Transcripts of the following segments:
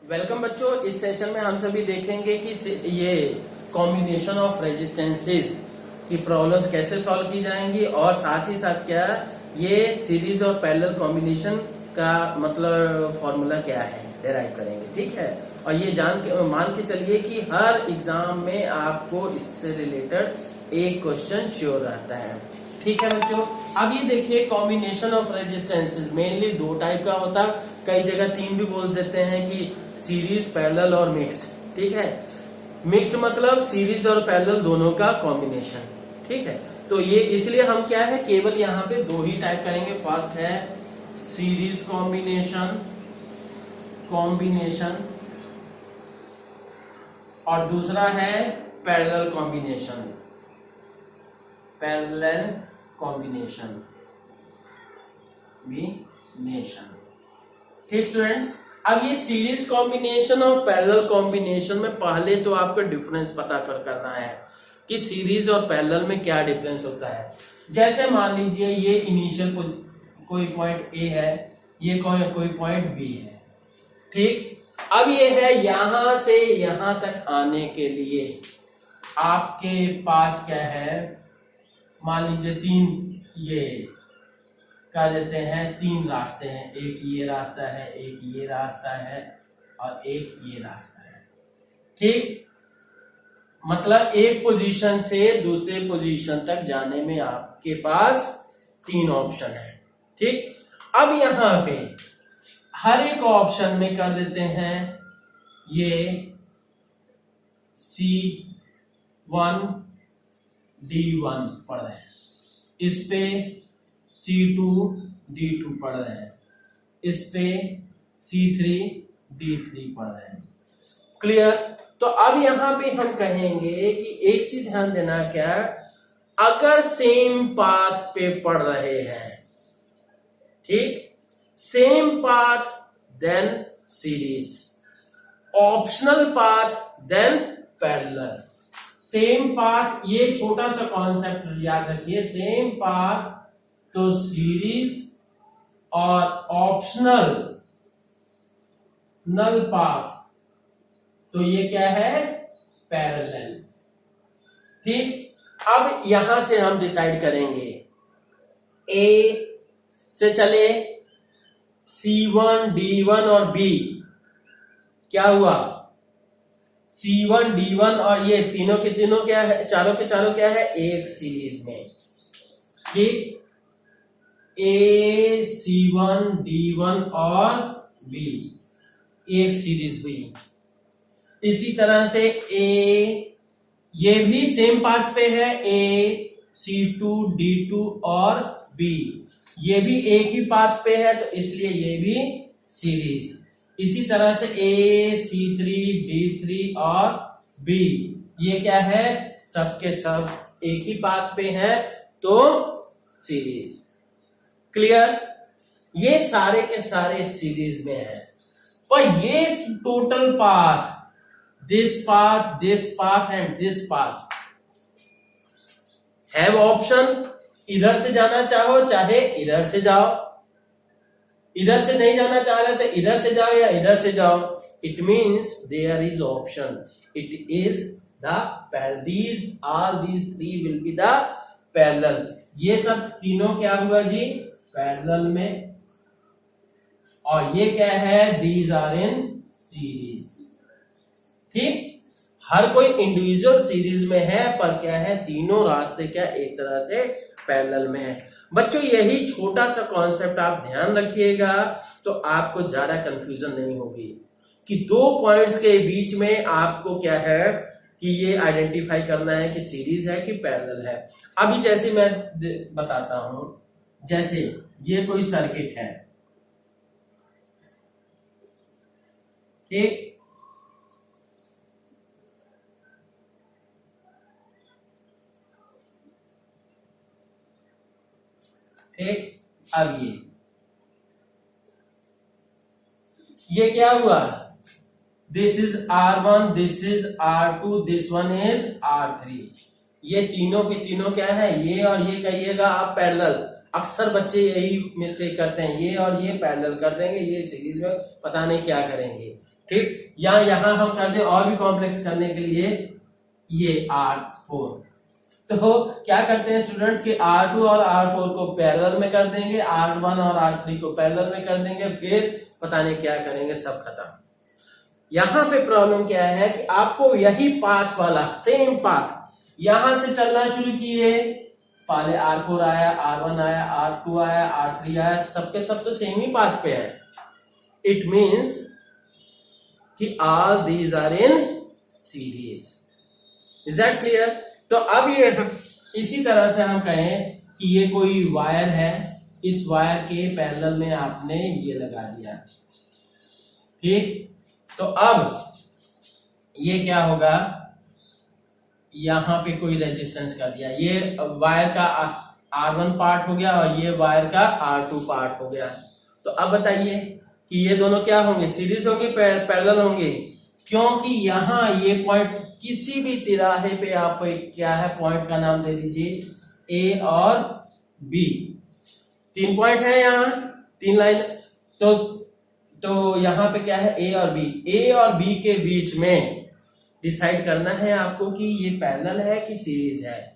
Welcome बच्चों, इस session में हम सभी देखेंगे कि ये कॉम्बिनेशन ऑफ रेजिस्टेंसेस की प्रॉब्लम्स कैसे सॉल्व की जाएंगी और साथ ही साथ क्या ये सीरीज और पैरेलल कॉम्बिनेशन का मतलब फॉर्मूला क्या है डेराइव करेंगे। ठीक है, और ये मान के चलिए कि हर एग्जाम में आपको इससे रिलेटेड एक क्वेश्चन श्योर रहता है। ठीक है बच्चों, अब ये देखिए कॉम्बिनेशन ऑफ रेजिस्टेंसेस मेनली दो टाइप का होता है, कई जगह तीन भी बोल देते हैं कि सीरीज, पैरेलल और मिक्स्ड। ठीक है, मिक्स्ड मतलब सीरीज और पैरेलल दोनों का कॉम्बिनेशन। ठीक है, तो ये इसलिए हम क्या है केवल यहाँ पे दो ही टाइप कहेंगे। फर्स्ट है सीरीज कॉम्बिनेशन और दूसरा है पैरेलल कॉम्बिनेशन। ठीक स्टूडेंट्स, अब ये सीरीज कॉम्बिनेशन और पैरेलल कॉम्बिनेशन में पहले तो आपको डिफरेंस पता करना है कि सीरीज और पैरेलल में क्या डिफरेंस होता है। जैसे मान लीजिए ये इनिशियल कोई पॉइंट ए है, ये कोई पॉइंट बी है। ठीक, अब ये है यहां से यहां तक आने के लिए आपके पास क्या है, मान लीजिए ये क्या देते हैं, तीन रास्ते हैं। एक ये रास्ता है, एक ये रास्ता है और एक ये रास्ता है। ठीक, मतलब एक पोजीशन से दूसरे पोजीशन तक जाने में आपके पास तीन ऑप्शन है। ठीक, अब यहां पे हर एक ऑप्शन में कर देते हैं ये C1 D1 पढ़ रहे हैं, इस पे C2 D2 पढ़ रहे हैं, इस पे C3 D3 पढ़ रहे हैं। क्लियर? तो अब यहां पे हम कहेंगे कि एक चीज ध्यान देना, क्या अगर सेम पाथ पे पढ़ रहे हैं, ठीक, same path then series, optional path then parallel. Same path, ये छोटा सा कॉन्सेप्ट याद रखिए, सेम पाथ तो सीरीज और ऑप्शनल नल पाथ तो ये क्या है, पैरेलल। ठीक, अब यहां से हम डिसाइड करेंगे, ए से चले C1 D1 और B, क्या हुआ, C1 D1 और ये तीनों के तीनों क्या है, चारों के चारों क्या है, एक सीरीज में। ठीक, A C1 D1 और B एक सीरीज हुई। इसी तरह से ये भी सेम पाथ पे है, A C2 D2 और B ये भी एक ही पाथ पे है, तो इसलिए ये भी सीरीज। इसी तरह से A C3 D3 और B ये क्या है, सबके सब एक ही पाथ पे है, तो सीरीज। क्लियर? ये सारे के सारे सीरीज में है, पर ये total path, this path and this path have option, इधर से जाना चाहो चाहे इधर से जाओ, इधर से नहीं जाना चाह रहे तो इधर से जाओ या इधर से जाओ। It means there is option, it is these three will be the parallel। ये सब तीनों क्या हुआ जी, पैरेलल में, और ये क्या है, these are in series। ठीक, हर कोई इंडिविजुअल सीरीज में है, पर क्या है, तीनों रास्ते क्या एक तरह से पैरेलल में है। बच्चों यही छोटा सा कॉन्सेप्ट आप ध्यान रखिएगा, तो आपको ज्यादा कंफ्यूजन नहीं होगी कि दो पॉइंट्स के बीच में आपको क्या है कि ये आइडेंटिफाई करना है कि सीरीज है कि पैरेलल है। अभी जैसे मैं बताता हूं, जैसे ये कोई सर्किट है, ठीक, ठीक, अब ये क्या हुआ, this is R1, this is R2, this one is R3। ये तीनों के तीनों क्या है, ये और ये कहिएगा आप पैरेलल। अक्सर बच्चे यही मिस्टेक करते हैं, ये और ये पैरेलल कर देंगे, ये सीरीज में पता नहीं क्या करेंगे। ठीक, या यहाँ हम कर दे और भी कॉम्प्लेक्स करने के लिए ये R4। तो क्या करते हैं स्टूडेंट्स कि R2 और R4 को पैरेलल में कर देंगे, R1 और R3 को पैरेलल में कर देंगे, फिर पता नहीं क्या करेंगे, सब खत्म। यहां पे प्रॉब्लम क्या है कि आपको यही पाथ वाला सेम पाथ यहां से चलना शुरू किए, पहले R4 आया, R1 आया, R2 आया, R3 आया, सबके सब तो सेम ही पाथ पे है। इट मीन्स कि all these are in series. Is that clear? तो अब ये इसी तरह से हम कहें कि ये कोई वायर है, इस वायर के पैरेलल में आपने ये लगा दिया, ठीक। तो अब ये क्या होगा, यहां पे कोई रेजिस्टेंस कर दिया, ये वायर का R1 पार्ट हो गया और ये वायर का R2 पार्ट हो गया। तो अब बताइए कि ये दोनों क्या होंगे, सीरीज होंगे, पैरेलल होंगे? क्योंकि यहां ये पॉइंट किसी भी तिराहे पे आपको क्या है, पॉइंट का नाम दे दीजिए ए और बी। 3 पॉइंट है यहाँ, 3 लाइन। तो यहाँ पे क्या है, ए और बी। ए और बी के बीच में डिसाइड करना है आपको कि ये पैरेलल है कि सीरीज है।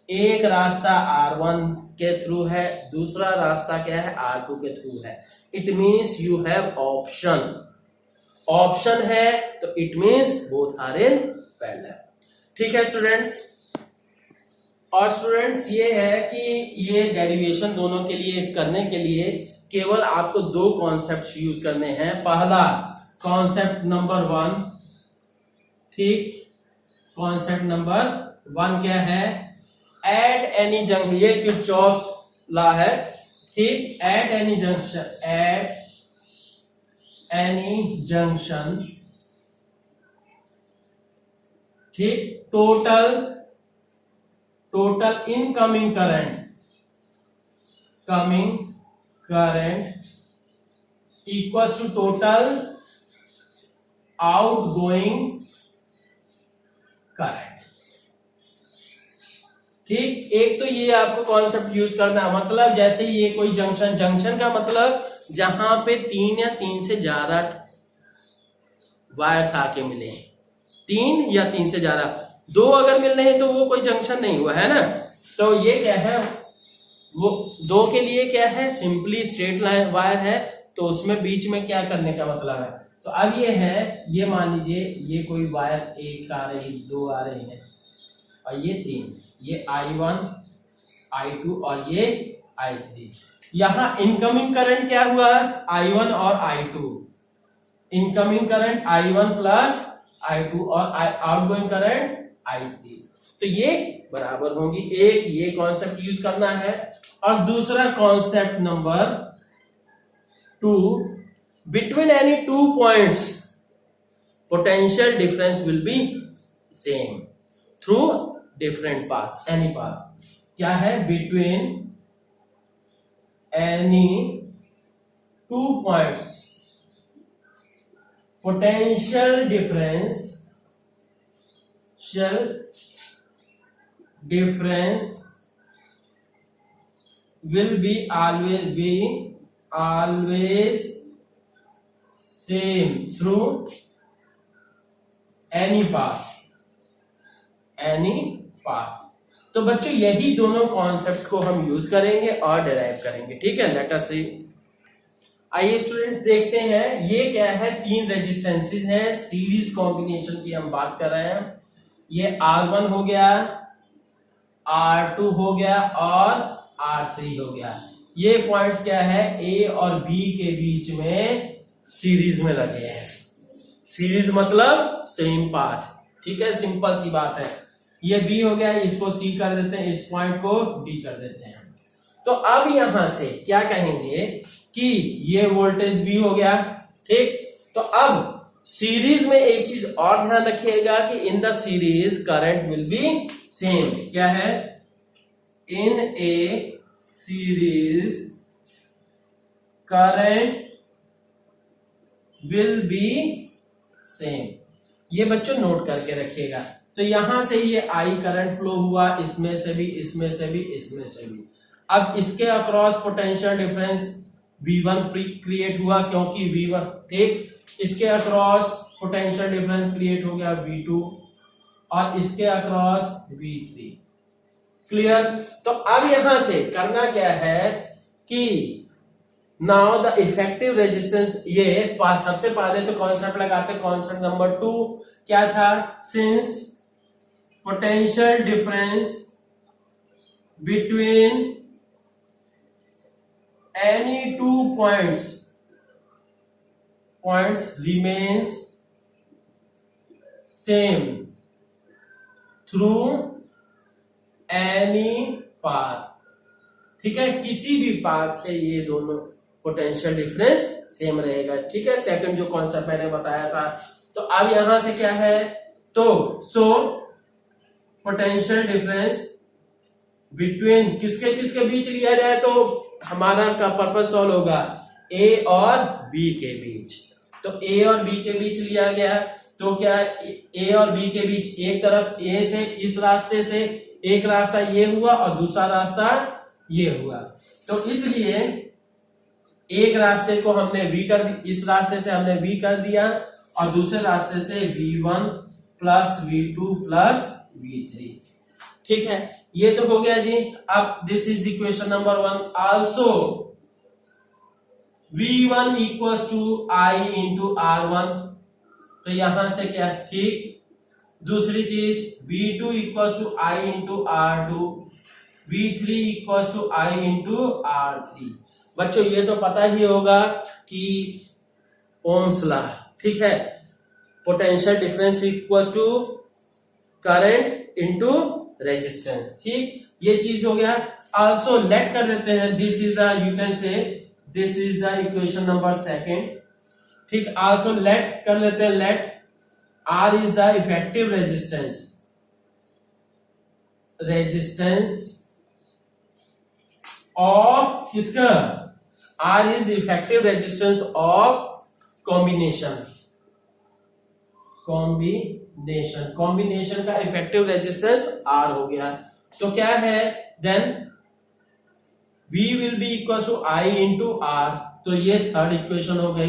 एक रास्ता R1 के थ्रू है, दूसरा रास्ता क्या है, R2 के थ्रू है। It means you have option. Option है तो it means both are in parallel. ठीक है स्टूडेंट्स। और स्टूडेंट्स ये है कि ये डेरिवेशन दोनों के लिए करने के लिए केवल आपको 2 कॉन्सेप्ट यूज करने हैं। पहला कॉन्सेप्ट नंबर 1, ठीक, कॉन्सेप्ट नंबर 1 क्या है, एट एनी जंक्शन, ये किरचॉफ लॉ है, ठीक। At any junction, at any junction, ठीक, total incoming current equals to total outgoing current, ठीक। एक तो ये आपको कॉन्सेप्ट यूज करना है, मतलब जैसे ये कोई जंक्शन का मतलब जहां पे 3 या 3 से ज्यादा वायर्स आके मिले, 3 या 3 से ज्यादा, 2 अगर मिल रहे हैं तो वो कोई जंक्शन नहीं हुआ है ना। तो ये क्या है, वो 2 के लिए क्या है, सिंपली स्ट्रेट लाइन वायर है, तो उसमें बीच में क्या करने का मतलब है। तो अब ये है, ये मान लीजिए ये कोई वायर 1 आ रही, 2 आ रही है और ये 3, ये I1, I2 और ये I3। यहां इनकमिंग करंट क्या हुआ, I1 और I2, incoming current I1 plus I2 और आउटगोइंग करंट I3। तो ये बराबर होंगी। एक ये कॉन्सेप्ट यूज करना है। और दूसरा concept number 2, between any 2 points potential difference will be same through different paths, any path. क्या है, between any 2 points potential difference will be always same through any path। तो बच्चों यही दोनों कॉन्सेप्ट्स को हम यूज करेंगे और डिराइव करेंगे, ठीक है। लेट अस सी। आइए स्टूडेंट्स देखते हैं, ये क्या है, 3 रेजिस्टेंसेस हैं, सीरीज कॉम्बिनेशन की हम बात कर रहे हैं। ये R1 हो गया, R2 हो गया और R3 हो गया। ये पॉइंट्स क्या है, A और B के बीच में सीरीज में लगे हैं। सीरीज मतलब सेम पाथ, ठीक है, सिंपल सी बात है। ये B हो गया, इसको C कर देते हैं, इस पॉइंट को D कर देते हैं। तो अब यहां से क्या कहेंगे कि ये वोल्टेज भी हो गया, ठीक। तो अब सीरीज में एक चीज और ध्यान रखिएगा कि in the series current will be same. क्या है, in a series current will be same. ये बच्चों नोट करके रखिएगा। तो यहां से ये I करंट फ्लो हुआ, इसमें से भी, इसमें से भी, इसमें से भी। अब इसके across potential difference V1 create हुआ, क्योंकि V1, ठीक। इसके अक्रॉस पोटेंशियल डिफरेंस क्रिएट हो गया V2 और इसके अक्रॉस V3। क्लियर। तो अब यहां से करना क्या है कि नाउ द इफेक्टिव रेजिस्टेंस, ये सबसे पहले तो कॉन्सेप्ट लगाते, कॉन्सेप्ट नंबर 2 क्या था, since potential difference between any two points remains same through any path। ठीक है, किसी भी पाथ से ये दोनों पोटेंशियल डिफरेंस सेम रहेगा। ठीक है, सेकंड जो कॉन्सेप्ट मैंने बताया था। तो अब यहां से क्या है, तो सो पोटेंशियल डिफरेंस बिटवीन किसके किसके बीच लिया जाए तो हमारा का पर्पस सॉल्व होगा ए और बी के बीच। तो ए और बी के बीच लिया गया, तो क्या ए और बी के बीच एक तरफ ए से इस रास्ते से एक रास्ता ये हुआ और दूसरा रास्ता ये हुआ। तो इसलिए एक रास्ते को हमने V कर दी, इस रास्ते से हमने V कर दिया और दूसरे रास्ते से V1 plus V2 plus V3। ठीक है, ये तो हो गया जी। अब this is equation number 1। Also V1 equals to I into R1, तो यहां से क्या, ठीक। दूसरी चीज V2 equals to I into R2, V3 equals to I into R3। बच्चों ये तो पता ही होगा कि ओम्स लॉ, ठीक है, potential difference equals to current into resistance. ठीक, ये चीज हो गया। आल्सो लेट कर देते हैं, this is the, you can say this is the equation number 2। ठीक, आल्सो लेट कर लेते हैं, let R is the effective resistance of किसका, R is effective resistance of combination का इफेक्टिव रेजिस्टेंस R हो गया। तो क्या है, then V will be equal to I into R, तो ये थर्ड इक्वेशन हो गई।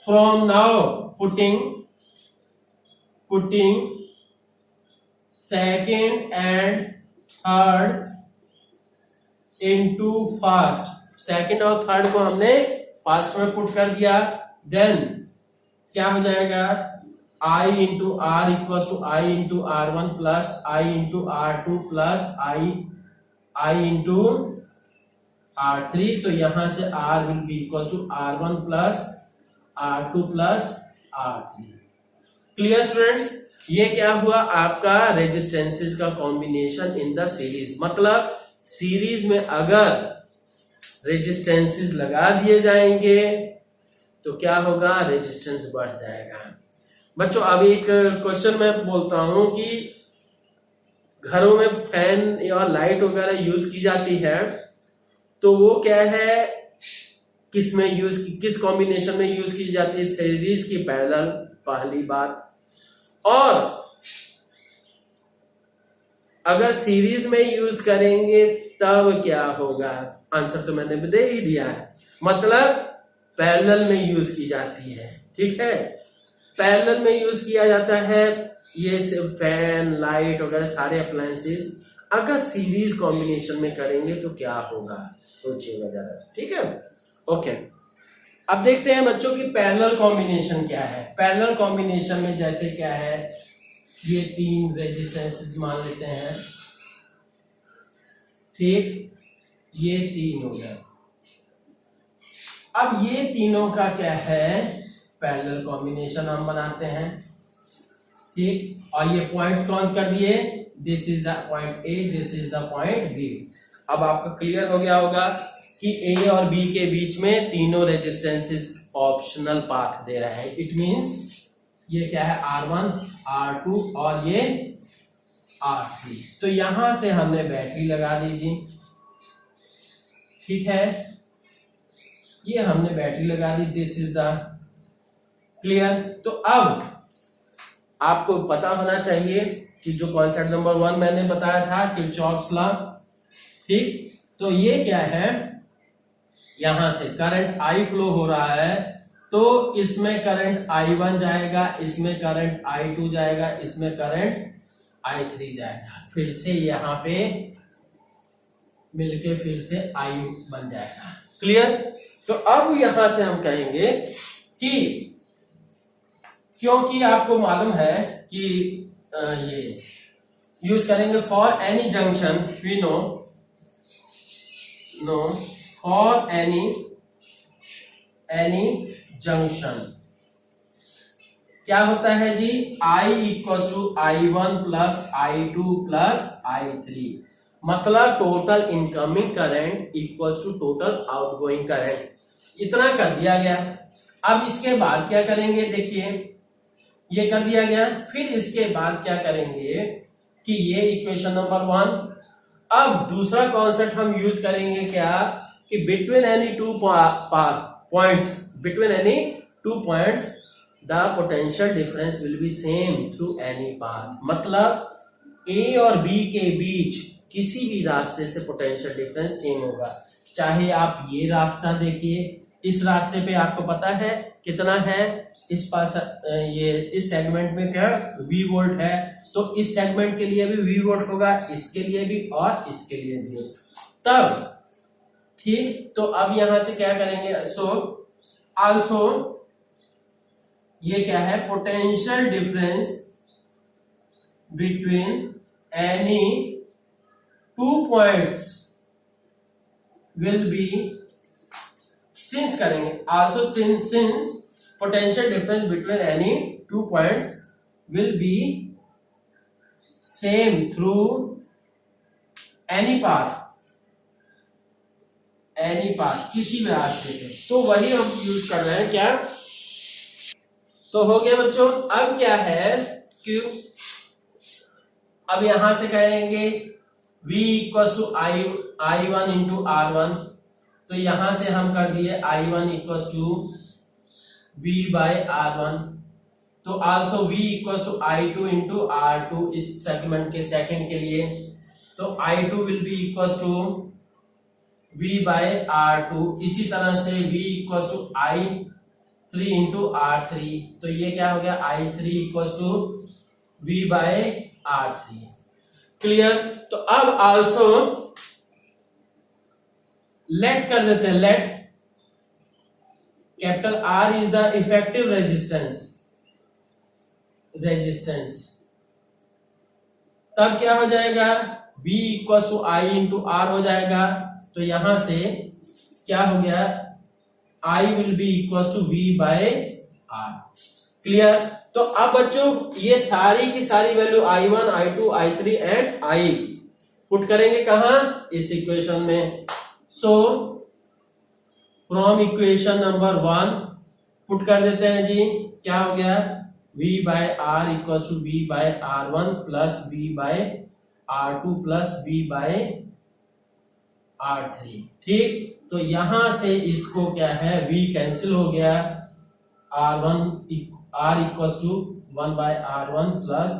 From now putting second and third into first, second और थर्ड को हमने फर्स्ट में पुट कर दिया, देन क्या हो जाएगा, I into R equal to I into R1 plus I into R2 plus I into R3। तो यहां से R will be equal to R1 plus R2 plus R3। Clear students, ये क्या हुआ आपका रेजिस्टेंसेस का कॉम्बिनेशन इन द सीरीज। मतलब series में अगर रेजिस्टेंसेस लगा दिए जाएंगे तो क्या होगा, रेजिस्टेंस बढ़ जाएगा। बच्चों अब एक क्वेश्चन मैं बोलता हूं कि घरों में फैन या लाइट वगैरह यूज की जाती है, तो वो क्या है, किस कॉम्बिनेशन में यूज की जाती है, सीरीज की पैरेलल, पहली बात। और अगर सीरीज में यूज करेंगे तब क्या होगा, आंसर तो मैंने दे ही दिया है, मतलब पैरेलल में यूज की जाती है। ठीक है, पैरेलल में यूज किया जाता है ये फैन, लाइट वगैरह सारे अप्लायंसेस। अगर सीरीज कॉम्बिनेशन में करेंगे तो क्या होगा, सोचिएगा जरा से। ठीक है, ओके। अब देखते हैं बच्चों की पैरेलल कॉम्बिनेशन क्या है। पैरेलल कॉम्बिनेशन में जैसे क्या है, ये तीन रेजिस्टेंसेस मान लेते हैं, ठीक, ये तीन हो गया। अब ये तीनों का क्या है, पैरेलल कॉम्बिनेशन हम बनाते हैं। ठीक, और ये पॉइंट्स कौन कर दिए, this is the point A, this is the point B. अब आपको क्लियर हो गया होगा कि ए और बी के बीच में तीनों रेजिस्टेंसेस ऑप्शनल पाथ दे रहा है। इट मींस ये क्या है, R1, R2 और ये R3। तो यहां से हमने बैटरी लगा दी जी। ठीक है, ये हमने बैटरी लगा दी, दिस इज द क्लियर। तो अब आपको पता होना चाहिए कि जो कॉन्सेप्ट नंबर 1 मैंने बताया था, किरचॉफ्स लॉ। ठीक, तो ये क्या है, यहां से करंट I फ्लो हो रहा है तो इसमें करंट I1 जाएगा, इसमें करंट I2 जाएगा, इसमें करंट I3 जाएगा, फिर से यहाँ पे मिलके फिर से I बन जाएगा। क्लियर? तो अब यहां से हम कहेंगे कि क्योंकि आपको मालूम है कि ये यूज करेंगे for any junction, we know for any junction क्या होता है जी, I equal to I1 plus I2 plus I3, मतलब total incoming current equal to total outgoing current, इतना कर दिया गया। अब इसके बाद क्या करेंगे, देखिए ये कर दिया गया, फिर इसके बाद क्या करेंगे कि ये इक्वेशन नंबर 1। अब दूसरा कॉन्सेप्ट हम यूज करेंगे क्या, कि between any two points the potential difference will be same through any path, मतलब ए और बी के बीच किसी भी रास्ते से पोटेंशियल डिफरेंस सेम होगा। चाहे आप ये रास्ता देखिए, इस रास्ते पे आपको पता है कितना है, इस पास ये इस सेगमेंट में क्या V वोल्ट है, तो इस सेगमेंट के लिए भी V वोल्ट होगा, इसके लिए भी और इसके लिए भी। तब ठीक, तो अब यहां से क्या करेंगे, सो आल्सो ये क्या है, potential difference between any two points will be, since करेंगे also since potential difference between any two points will be same through any path, किसी भी रास्ते से, तो वही हम यूज कर रहे हैं। क्या तो हो गया बच्चों। अब क्या है कि अब यहां से कहेंगे V equal to I1 into R1, तो यहां से हम कर दिए I1 equal to V by R1, तो also V equal to I2 into R2 इस सेगमेंट के सेकंड के लिए, तो I2 will be equal to V by R2, इसी तरह से V equal to I3 into R3, तो ये क्या हो गया, I3 equal to V by R3। Clear? तो अब आल्सो लेट कर देते हैं, let capital R is the effective resistance, तब क्या हो जाएगा, V equal to I into R हो जाएगा, तो यहां से क्या हो गया, I will be equal to V by R। Clear? तो अब बच्चों ये सारी की सारी value I1, I2, I3 and I put करेंगे कहां, इस इक्वेशन में। So from equation number 1 put कर देते हैं जी, क्या हो गया, V by R equal to V by R1 plus V by R2 plus V by R3। ठीक, तो यहां से इसको क्या है, V कैंसिल हो गया, R equal to 1 by R1 plus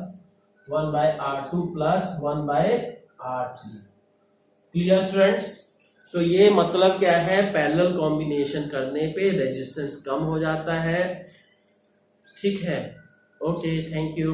1 by R2 plus 1 by R3। Clear students? तो ये मतलब क्या है, पैरेलल कॉम्बिनेशन करने पे रेजिस्टेंस कम हो जाता है। ठीक है, ओके, थैंक यू।